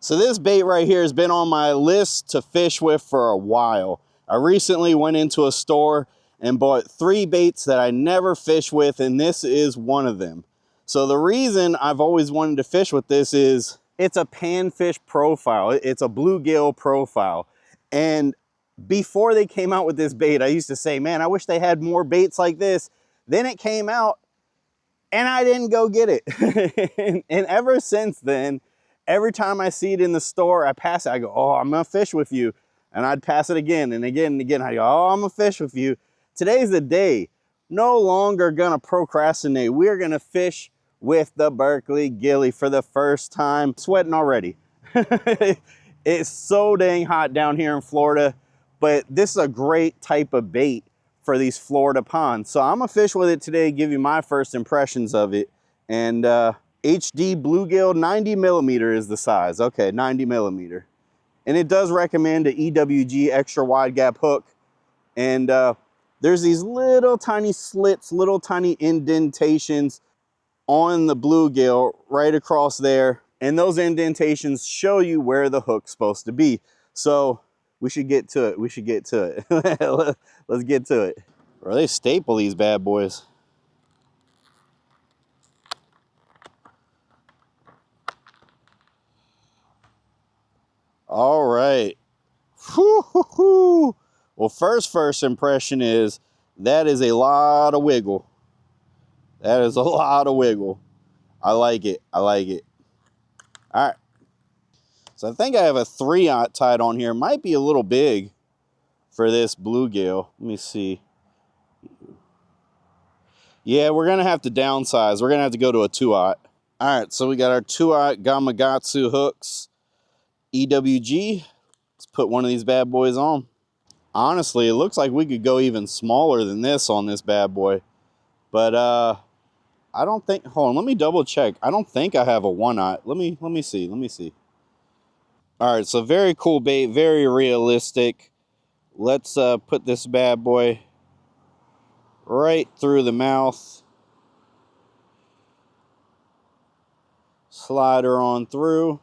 So this bait right here has been on my list to fish with for a while. I recently went into a store and bought 3 baits that I never fish with, and this is one of them. So the reason I've always wanted to fish with this is it's a panfish profile. It's a bluegill profile. And before they came out with this bait, I used to say, man, I wish they had more baits like this. Then it came out and I didn't go get it. And ever since then, every time I see it in the store, I pass it. I go, oh, I'm gonna fish with you. And I'd pass it again and again and again. I go, oh, I'm gonna fish with you. Today's the day. No longer gonna procrastinate. We're gonna fish with the Berkley Gilly for the first time. Sweating already. It's so dang hot down here in Florida, but this is a great type of bait for these Florida ponds. So I'm gonna fish with it today, give you my first impressions of it. And HD bluegill, 90 millimeter is the size. Okay, 90 millimeter. And it does recommend an EWG extra wide gap hook. And there's these little tiny slits, little tiny indentations on the bluegill right across there. And those indentations show you where the hook's supposed to be. So we should get to it. We should get to it. Let's get to it. Or they staple these bad boys. All right. Whew. Well, first impression is that is a lot of wiggle. That is a lot of wiggle. I like it. I like it. All right. So I think I have a 3/0 tied on here. Might be a little big for this bluegill. Let me see. Yeah, we're going to have to downsize. We're going to have to go to a 2/0. All right, so we got our 2/0 Gamakatsu hooks. EWG. Let's put one of these bad boys on. Honestly, it looks like we could go even smaller than this on this bad boy. But I don't think, hold on, let me double check. I don't think I have a 1/0. Let me see. All right, so very cool bait, very realistic. Let's put this bad boy right through the mouth. Slide her on through.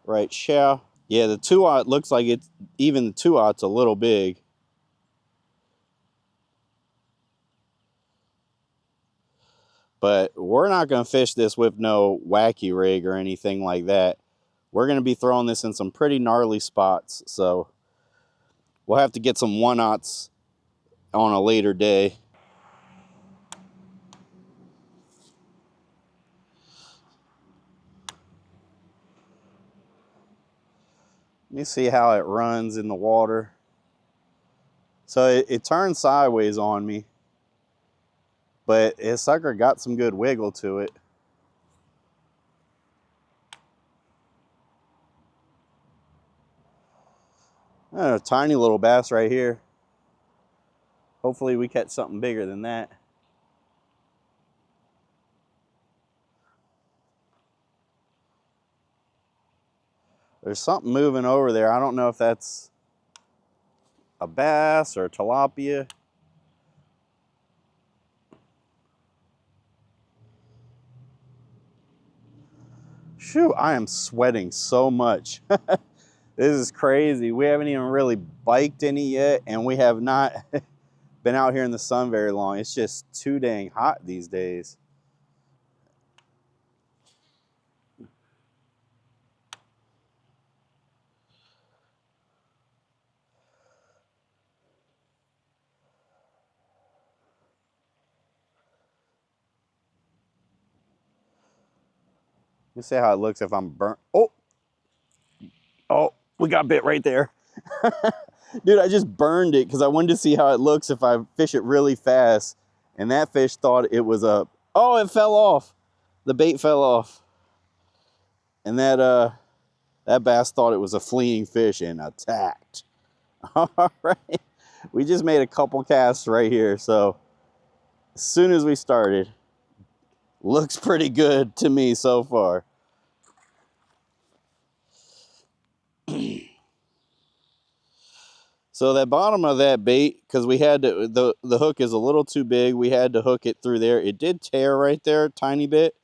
Right shall. Yeah, the 2/0 looks like it's, even the 2/0's a little big. But we're not going to fish this with no wacky rig or anything like that. We're going to be throwing this in some pretty gnarly spots. So we'll have to get some 1/0s on a later day. Let me see how it runs in the water. So it turned sideways on me, but this sucker got some good wiggle to it. A tiny little bass right here. Hopefully we catch something bigger than that. There's something moving over there. I don't know if that's a bass or a tilapia. Shoot, I am sweating so much. This is crazy. We haven't even really biked any yet, and we have not been out here in the sun very long. It's just too dang hot these days. Let's see how it looks if I'm burnt. Oh, we got bit right there. Dude, I just burned it because I wanted to see how it looks if I fish it really fast. And that fish thought it was a, oh, it fell off. The bait fell off. And that bass thought it was a fleeing fish and attacked. All right. We just made a couple casts right here. So as soon as we started, looks pretty good to me so far. So that bottom of that bait, because we had to, the hook is a little too big. We had to hook it through there. It did tear right there a tiny bit.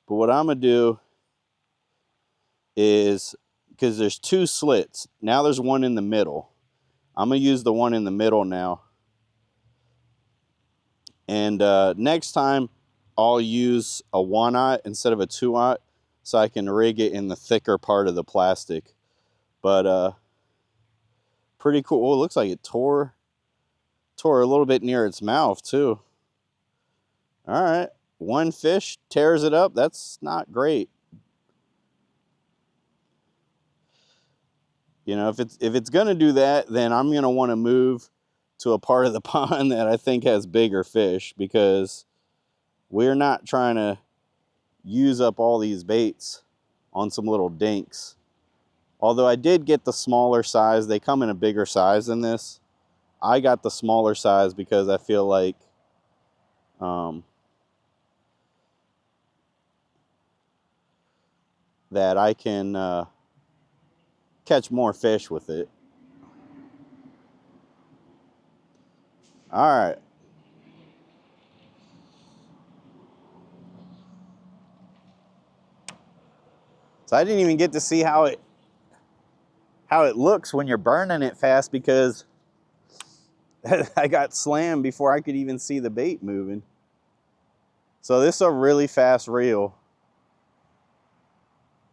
But what I'm going to do is because there's two slits. Now there's one in the middle. I'm going to use the one in the middle now. And next time, I'll use a 1/0 instead of a 2/0 so I can rig it in the thicker part of the plastic. But pretty cool. Oh, it looks like it tore a little bit near its mouth too. All right, one fish tears it up. That's not great. You know, if it's gonna do that, then I'm gonna want to move to a part of the pond that I think has bigger fish, because we're not trying to use up all these baits on some little dinks. Although I did get the smaller size. They come in a bigger size than this. I got the smaller size because I feel like that I can catch more fish with it. All right. So I didn't even get to see how it looks when you're burning it fast, because I got slammed before I could even see the bait moving. So this is a really fast reel.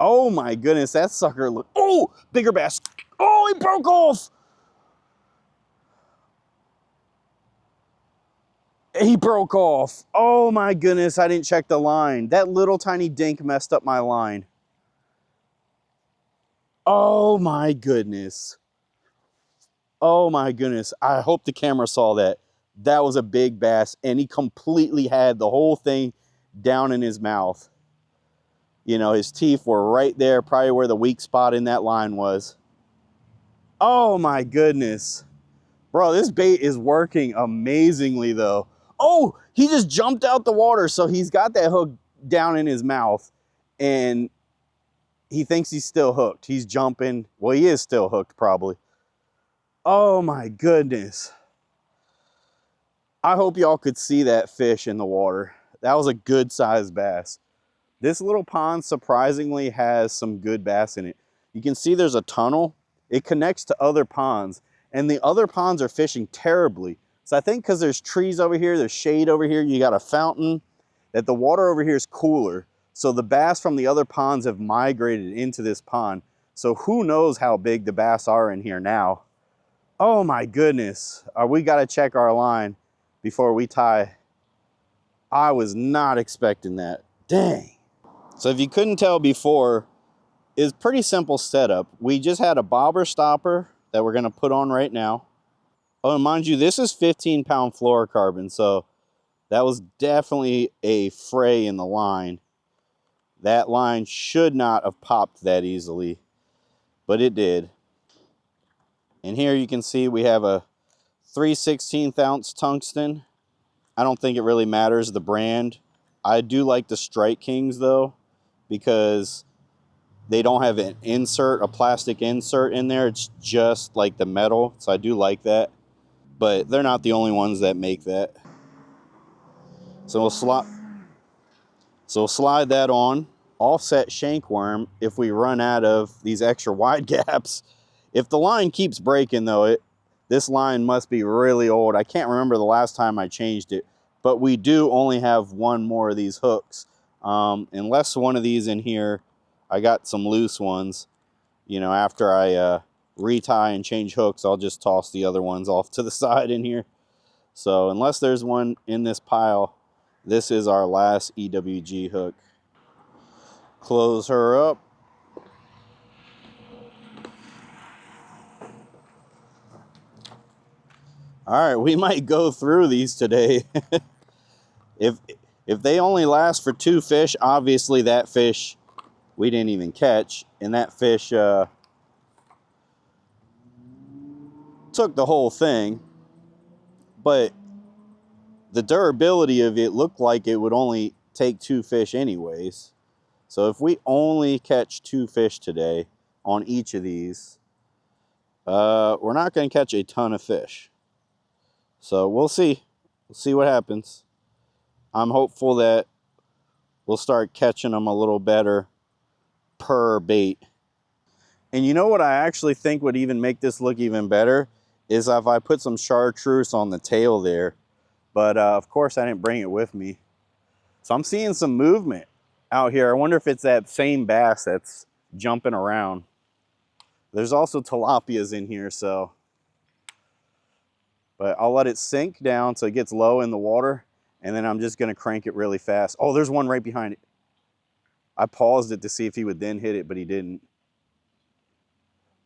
Oh my goodness, that sucker look. Oh, bigger bass. Oh, he broke off. He broke off. Oh my goodness, I didn't check the line. That little tiny dink messed up my line. Oh my goodness. Oh my goodness. I hope the camera saw that. That was a big bass, and he completely had the whole thing down in his mouth. You know, his teeth were right there, probably where the weak spot in that line was. Oh my goodness. Bro, this bait is working amazingly though. Oh, he just jumped out the water. So he's got that hook down in his mouth and he thinks he's still hooked. He's jumping. Well, he is still hooked probably. Oh my goodness. I hope y'all could see that fish in the water. That was a good sized bass. This little pond surprisingly has some good bass in it. You can see there's a tunnel. It connects to other ponds, and the other ponds are fishing terribly. So I think because there's trees over here, there's shade over here, you got a fountain, that the water over here is cooler. So the bass from the other ponds have migrated into this pond. So who knows how big the bass are in here now. Oh my goodness. We got to check our line before we tie. I was not expecting that. Dang. So if you couldn't tell before, it's pretty simple setup. We just had a bobber stopper that we're going to put on right now. Oh, and mind you, this is 15-pound fluorocarbon, so that was definitely a fray in the line. That line should not have popped that easily, but it did. And here you can see we have a 3/16 tungsten. I don't think it really matters the brand. I do like the Strike Kings though, because they don't have an insert, a plastic insert in there. It's just like the metal, so I do like that. But they're not the only ones that make that. So we'll slide that on. Offset shank worm if we run out of these extra wide gaps. If the line keeps breaking though, this line must be really old. I can't remember the last time I changed it, but we do only have one more of these hooks. Unless one of these in here, I got some loose ones. You know, after I retie and change hooks, I'll just toss the other ones off to the side in here. So unless there's one in this pile, this is our last EWG hook. Close her up. All right, we might go through these today. If they only last for 2 fish, obviously that fish we didn't even catch, and that fish took the whole thing. But the durability of it looked like it would only take 2 fish anyways. So if we only catch 2 fish today on each of these, we're not going to catch a ton of fish. So we'll see. We'll see what happens. I'm hopeful that we'll start catching them a little better per bait And you know what I actually think would even make this look even better is if I put some chartreuse on the tail there. But of course I didn't bring it with me. So I'm seeing some movement out here. I wonder if it's that same bass that's jumping around. There's also tilapias in here, so. But I'll let it sink down so it gets low in the water, and then I'm just gonna crank it really fast. Oh, there's one right behind it. I paused it to see if he would then hit it, but he didn't.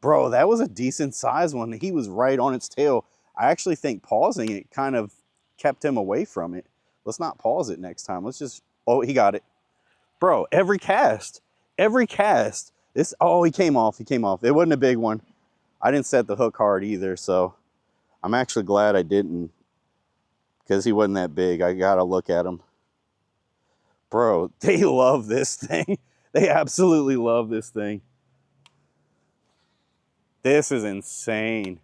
Bro, that was a decent size one. He was right on its tail. I actually think pausing it kind of kept him away from it. Let's not pause it next time. Let's just, oh, he got it. Bro, every cast. This, oh, he came off. It wasn't a big one. I didn't set the hook hard either, so I'm actually glad I didn't, because he wasn't that big. I gotta look at him. Bro, they love this thing. They absolutely love this thing. This is insane.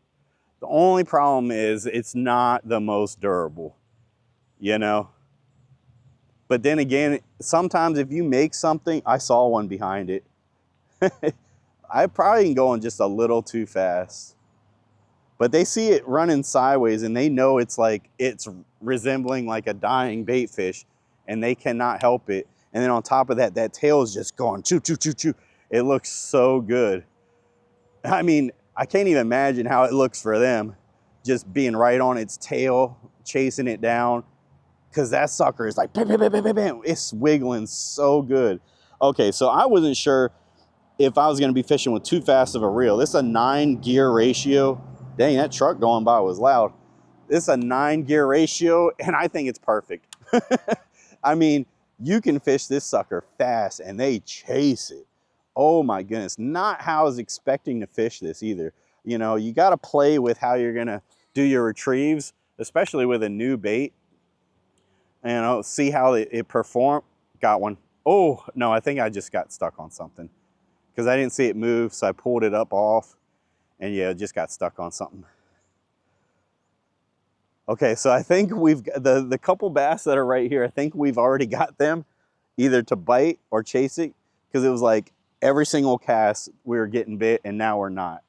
The only problem is it's not the most durable, you know? But then again, sometimes if you make something, I saw one behind it. I probably been going just a little too fast. But they see it running sideways and they know it's like, it's resembling like a dying bait fish and they cannot help it. And then on top of that, that tail is just going choo, choo, choo, choo. It looks so good. I mean, I can't even imagine how it looks for them, just being right on its tail, chasing it down, because that sucker is like, bam, bam, bam, bam, bam. It's wiggling so good. Okay, so I wasn't sure if I was gonna be fishing with too fast of a reel. This is a 9-gear ratio. Dang, that truck going by was loud. This is a 9-gear ratio, and I think it's perfect. I mean, you can fish this sucker fast, and they chase it. Oh my goodness, not how I was expecting to fish this either. You know, you gotta play with how you're gonna do your retrieves, especially with a new bait. And I'll see how it performed. Got one. Oh, no, I think I just got stuck on something because I didn't see it move, so I pulled it up off, and yeah, it just got stuck on something. Okay, so I think we've got the couple bass that are right here, I think we've already got them either to bite or chase it, because it was like every single cast we were getting bit and now we're not.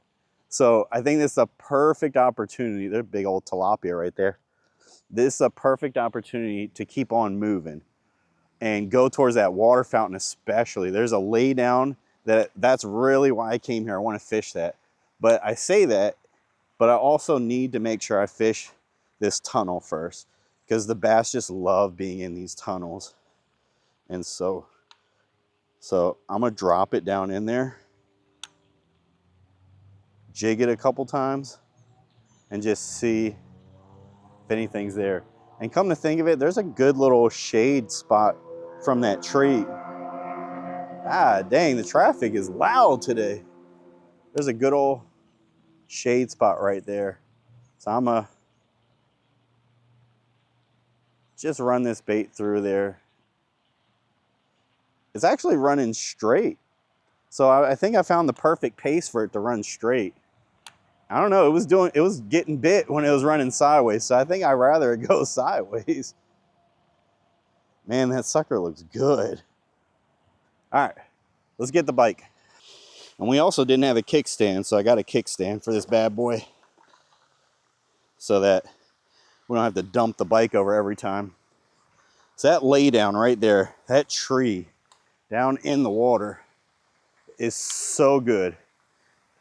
So I think this is a perfect opportunity. There's a big old tilapia right there. This is a perfect opportunity to keep on moving and go towards that water fountain especially. There's a lay down that's really why I came here. I want to fish that. But I say that, but I also need to make sure I fish this tunnel first, because the bass just love being in these tunnels. And so I'm gonna drop it down in there, jig it a couple times, and just see if anything's there. And come to think of it, there's a good little shade spot from that tree. Ah, dang, the traffic is loud today. There's a good old shade spot right there. So I'm gonna just run this bait through there. It's actually running straight. So I think I found the perfect pace for it to run straight. I don't know, it was getting bit when it was running sideways, so I think I'd rather it go sideways. Man, that sucker looks good. All right, let's get the bike. And we also didn't have a kickstand, so I got a kickstand for this bad boy so that we don't have to dump the bike over every time. So that lay down right there, that tree down in the water is so good.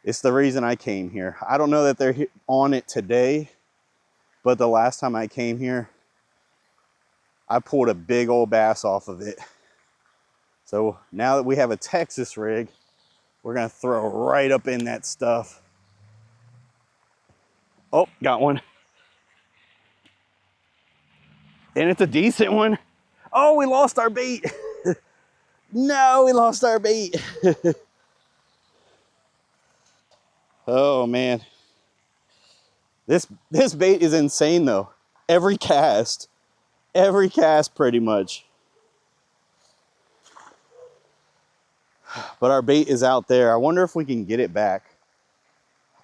It's the reason I came here. I don't know that they're on it today, but the last time I came here, I pulled a big old bass off of it. So now that we have a Texas rig, we're gonna throw right up in that stuff. Oh, got one. And it's a decent one. Oh, we lost our bait. No, we lost our bait. Oh man. This bait is insane though. Every cast pretty much. But our bait is out there. I wonder if we can get it back.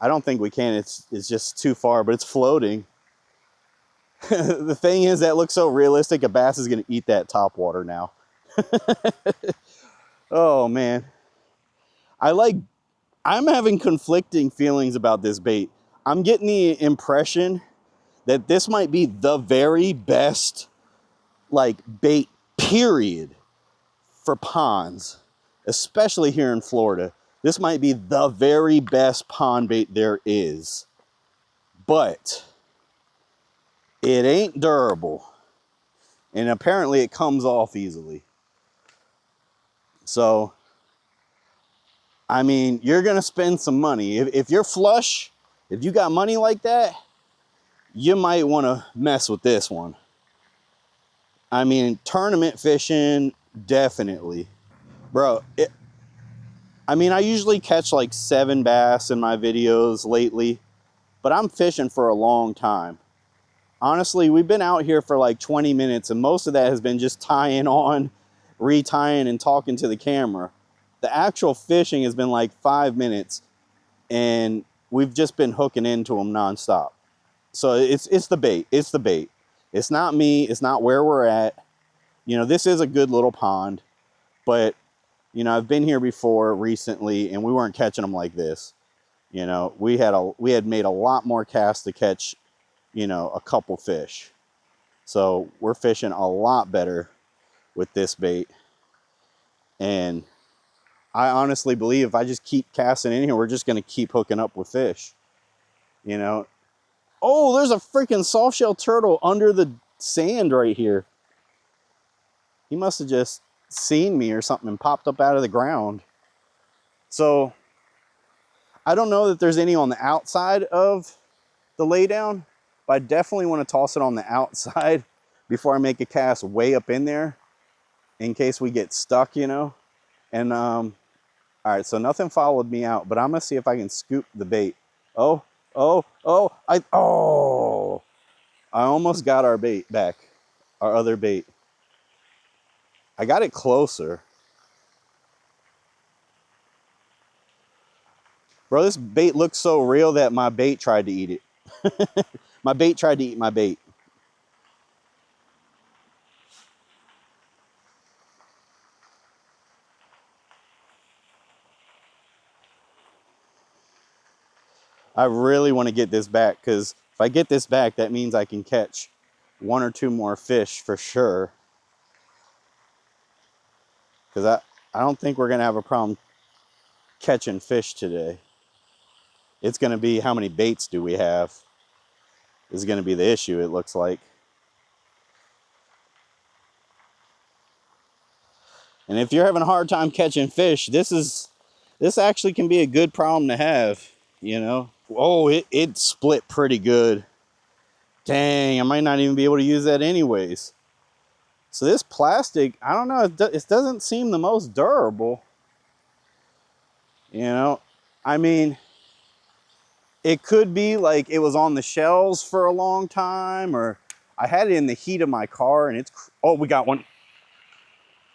I don't think we can. It's just too far, but it's floating. The thing is, that looks so realistic. A bass is going to eat that top water now. Oh man. I like I'm having conflicting feelings about this bait. I'm getting the impression that this might be the very best like bait period for ponds, especially here in Florida. This might be the very best pond bait there is, but it ain't durable, and apparently it comes off easily. So I mean, you're gonna spend some money. If you're flush, if you got money like that, you might want to mess with this one. I mean, tournament fishing, definitely. Bro, I mean, I usually catch like 7 bass in my videos lately, but I'm fishing for a long time. Honestly, we've been out here for like 20 minutes, and most of that has been just tying on, retying, and talking to the camera. The actual fishing has been like 5 minutes, and we've just been hooking into them nonstop. So it's the bait. It's the bait. It's not me. It's not where we're at. You know, this is a good little pond, but you know, I've been here before recently, and we weren't catching them like this. You know, we had made a lot more casts to catch, you know, a couple fish. So we're fishing a lot better with this bait. And I honestly believe if I just keep casting in here, we're just going to keep hooking up with fish. You know, oh, there's a freaking softshell turtle under the sand right here. He must have just seen me or something and popped up out of the ground. So I don't know that there's any on the outside of the laydown, but I definitely want to toss it on the outside before I make a cast way up in there in case we get stuck, you know. And all right, so nothing followed me out, but I'm gonna see if I can scoop the bait. Oh, I almost got our bait back, our other bait. I got it closer. Bro, this bait looks so real that my bait tried to eat it. My bait tried to eat my bait. I really want to get this back, because if I get this back, that means I can catch 1 or 2 more fish for sure. Because I don't think we're going to have a problem catching fish today. It's going to be how many baits do we have is going to be the issue, it looks like. And if you're having a hard time catching fish, this actually can be a good problem to have, you know. Oh, it split pretty good. Dang, I might not even be able to use that anyways. So this plastic, I don't know, it doesn't seem the most durable. You know, I mean, it could be like it was on the shelves for a long time, or I had it in the heat of my car and it's, oh, we got one.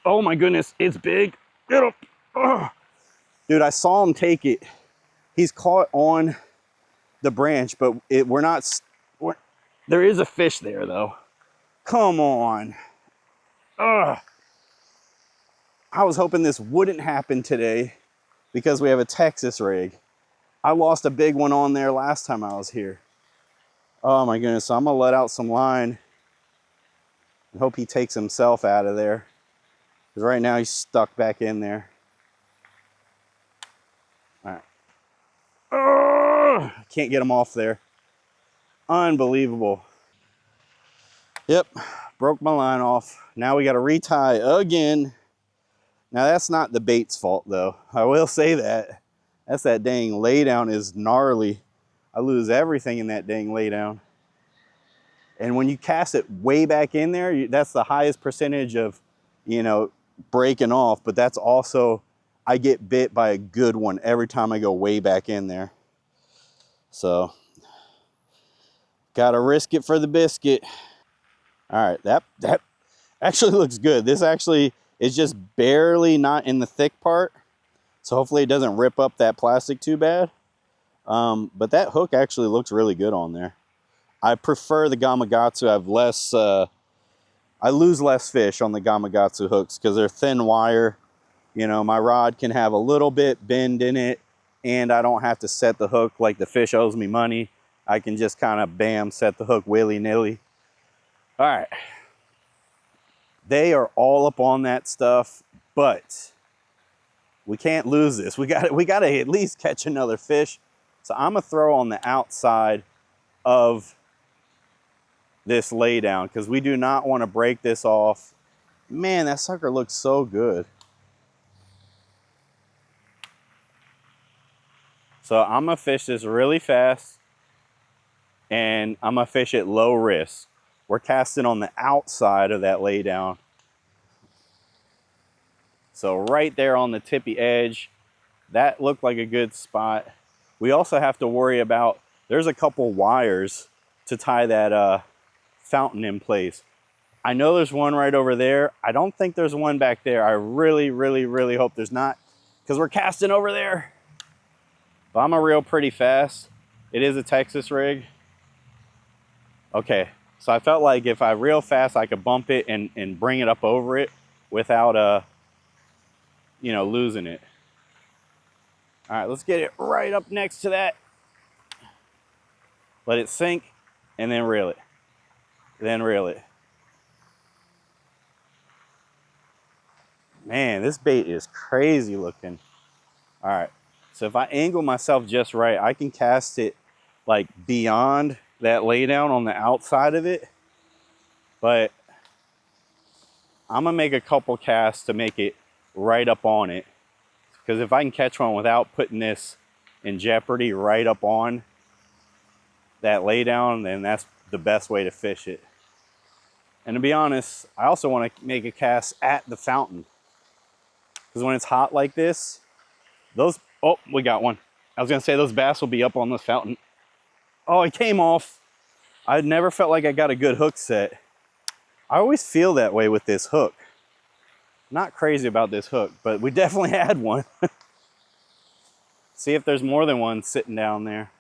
Oh my goodness, it's big. Get up. Ugh. Dude, I saw him take it. He's caught on the branch, but there is a fish there though. Come on. Ugh. I was hoping this wouldn't happen today because we have a Texas rig. I lost a big one on there last time I was here. Oh my goodness, so I'm gonna let out some line and hope he takes himself out of there. Because right now he's stuck back in there. All right. Can't get him off there. Unbelievable. Yep, broke my line off. Now we gotta retie again. Now that's not the bait's fault though. I will say that. That's that dang laydown is gnarly. I lose everything in that dang laydown. And when you cast it way back in there, that's the highest percentage of, you know, breaking off, but that's also, I get bit by a good one every time I go way back in there. So, gotta risk it for the biscuit. All right, that actually looks good. This actually is just barely not in the thick part, so hopefully it doesn't rip up that plastic too bad. But that hook actually looks really good on there. I prefer the Gamakatsu. I lose less fish on the Gamakatsu hooks because they're thin wire. You know, my rod can have a little bit bend in it, and I don't have to set the hook like the fish owes me money. I can just kind of bam, set the hook willy-nilly. All right. They are all up on that stuff, but we can't lose this. We got to at least catch another fish. So I'm gonna throw on the outside of this lay down because we do not want to break this off. Man, that sucker looks so good. So I'm gonna fish this really fast and I'm gonna fish it low risk. We're casting on the outside of that lay down. So right there on the tippy edge, that looked like a good spot. We also have to worry about, there's a couple wires to tie that fountain in place. I know there's one right over there. I don't think there's one back there. I really, really, really hope there's not because we're casting over there. But I'm gonna reel pretty fast. It is a Texas rig. Okay, so I felt like if I reel fast, I could bump it and bring it up over it without, you know, losing it. All right, let's get it right up next to that. Let it sink and then reel it. Then reel it. Man, this bait is crazy looking. All right, so if I angle myself just right, I can cast it like beyond that lay down on the outside of it. But I'm gonna make a couple casts to make it right up on it. Because if I can catch one without putting this in jeopardy right up on that lay down, then that's the best way to fish it. And to be honest, I also want to make a cast at the fountain. Because when it's hot like this, those, oh, we got one. I was gonna say those bass will be up on this fountain. Oh, it came off. I never felt like I got a good hook set. I always feel that way with this hook. Not crazy about this hook, but we definitely had one. See if there's more than one sitting down there.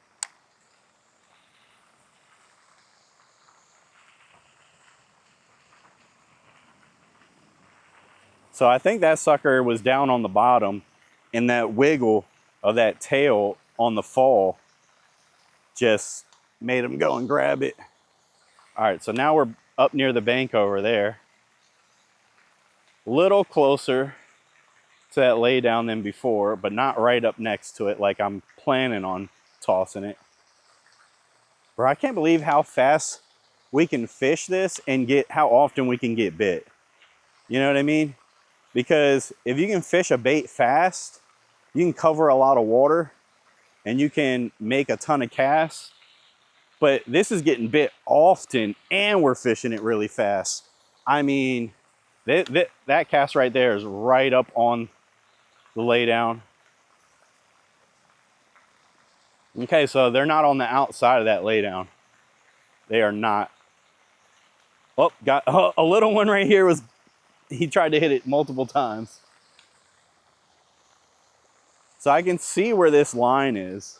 So I think that sucker was down on the bottom and that wiggle of that tail on the fall just made him go and grab it. All right, so now we're up near the bank over there. A little closer to that lay down than before, but not right up next to it like I'm planning on tossing it. Bro, I can't believe how fast we can fish this and get how often we can get bit. You know what I mean? Because if you can fish a bait fast, you can cover a lot of water and you can make a ton of casts. But this is getting bit often and we're fishing it really fast. I mean, that cast right there is right up on the lay down. Okay, so they're not on the outside of that lay down. They are not. Oh, got a little one right here was, he tried to hit it multiple times. So I can see where this line is,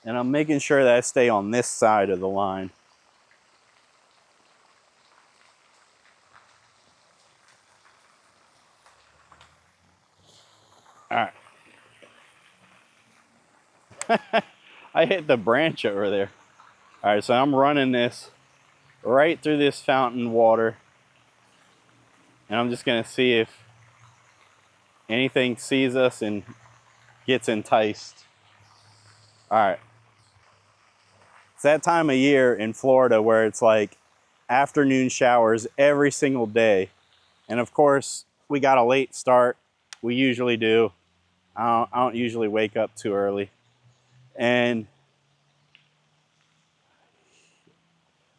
and I'm making sure that I stay on this side of the line. All right. I hit the branch over there. All right, so I'm running this right through this fountain water, and I'm just gonna see if anything sees us and gets enticed. All right. It's that time of year in Florida where it's like afternoon showers every single day. And of course, we got a late start. We usually do. I don't usually wake up too early. And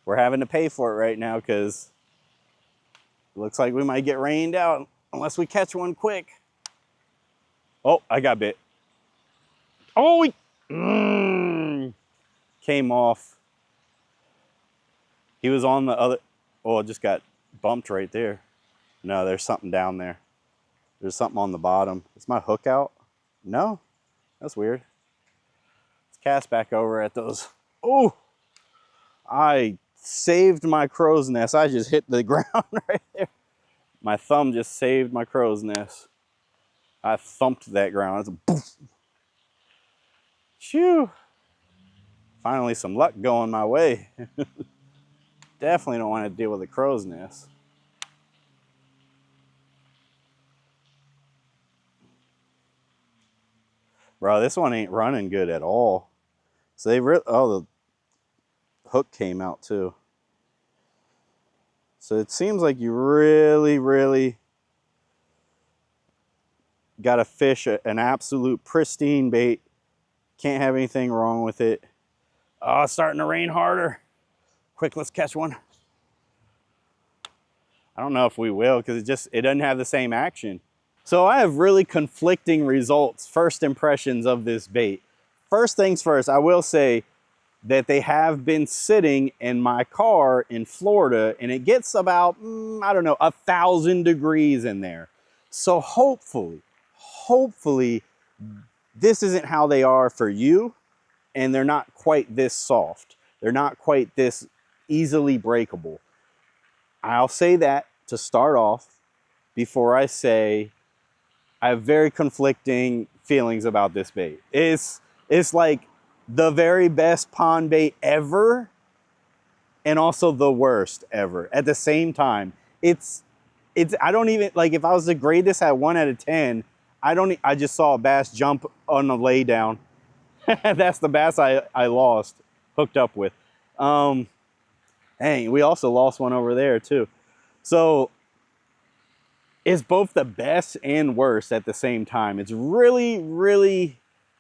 we're having to pay for it right now because it looks like we might get rained out unless we catch one quick. Oh, I got bit. Oh, came off. He was on the other, oh, it just got bumped right there. No, there's something down there. There's something on the bottom. Is my hook out? No, that's weird. Let's cast back over at those. Oh, I saved my crow's nest. I just hit the ground right there. My thumb just saved my crow's nest. I thumped that ground. It's a poof. Phew. Finally some luck going my way. Definitely don't want to deal with a crow's nest. Bro, this one ain't running good at all. So they oh, the hook came out too. So it seems like you really got to fish an absolute pristine bait. Can't have anything wrong with it. Oh, it's starting to rain harder. Quick, let's catch one. I don't know if we will because it doesn't have the same action. So I have really conflicting results, first impressions of this bait. First things first, I will say that they have been sitting in my car in Florida and it gets about, I don't know, 1,000 degrees in there. So hopefully this isn't how they are for you and they're not quite this soft. They're not quite this easily breakable. I'll say that to start off before I say I have very conflicting feelings about this bait. It's like the very best pond bait ever and also the worst ever at the same time. I don't even, like if I was to grade this at 1 out of 10, I just saw a bass jump on the lay down. That's the bass I lost, hooked up with. Dang, we also lost one over there too. So it's both the best and worst at the same time. It's really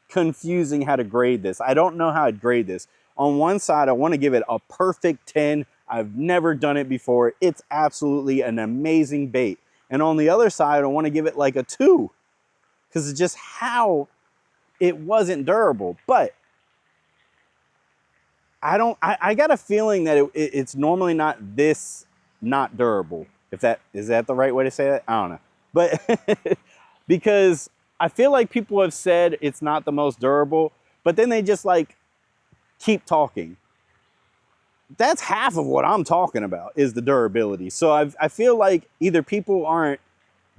confusing how to grade this. I don't know how to grade this. On one side, I want to give it a perfect 10. I've never done it before. It's absolutely an amazing bait. And on the other side, I want to give it like a 2 because it's just how it wasn't durable. But I got a feeling that it's normally not this not durable. Is that the right way to say that? I don't know. But because I feel like people have said it's not the most durable, but then they just like keep talking. That's half of what I'm talking about is the durability. So I feel like either people aren't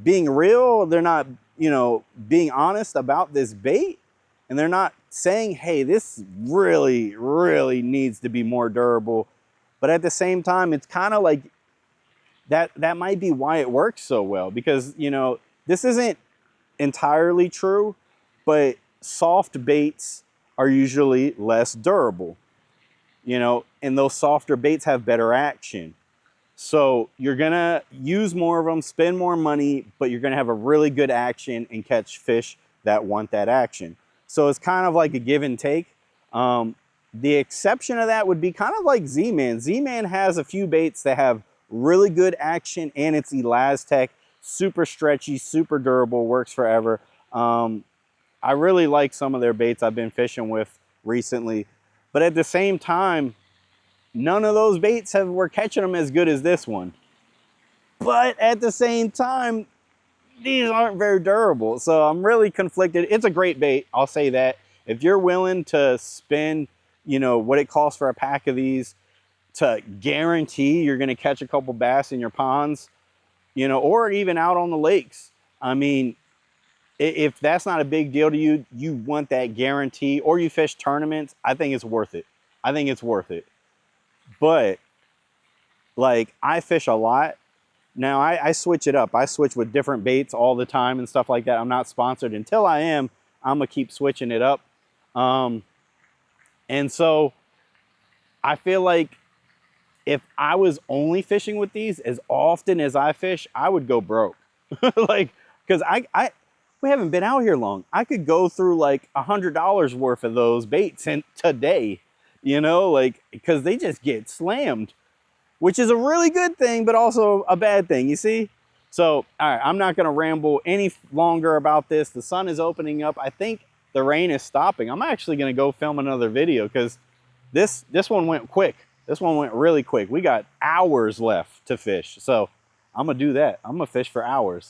being real, they're not, being honest about this bait, and they're not saying, hey, this really needs to be more durable. But at the same time, it's kind of like that might be why it works so well, because this isn't entirely true, but soft baits are usually less durable, and those softer baits have better action. So you're gonna use more of them, spend more money, but you're gonna have a really good action and catch fish that want that action. So it's kind of like a give and take. The exception of that would be kind of like Z-Man. Z-Man has a few baits that have really good action and it's Elastec, super stretchy, super durable, works forever. I really like some of their baits I've been fishing with recently, but at the same time, none of those baits we're catching them as good as this one. But at the same time, these aren't very durable. So I'm really conflicted. It's a great bait, I'll say that. If you're willing to spend, what it costs for a pack of these to guarantee you're gonna catch a couple bass in your ponds, or even out on the lakes. I mean, if that's not a big deal to you, you want that guarantee, or you fish tournaments, I think it's worth it. I think it's worth it. But like, I fish a lot. Now I switch it up. I switch with different baits all the time and stuff like that. I'm not sponsored. Until I am, I'm gonna keep switching it up. And so I feel like if I was only fishing with these as often as I fish, I would go broke. Like, because we haven't been out here long. I could go through like $100 worth of those baits today, because they just get slammed, which is a really good thing, but also a bad thing, you see? So, all right, I'm not gonna ramble any longer about this. The sun is opening up. I think the rain is stopping. I'm actually gonna go film another video because this one went quick. This one went really quick. We got hours left to fish. So I'm gonna do that. I'm gonna fish for hours.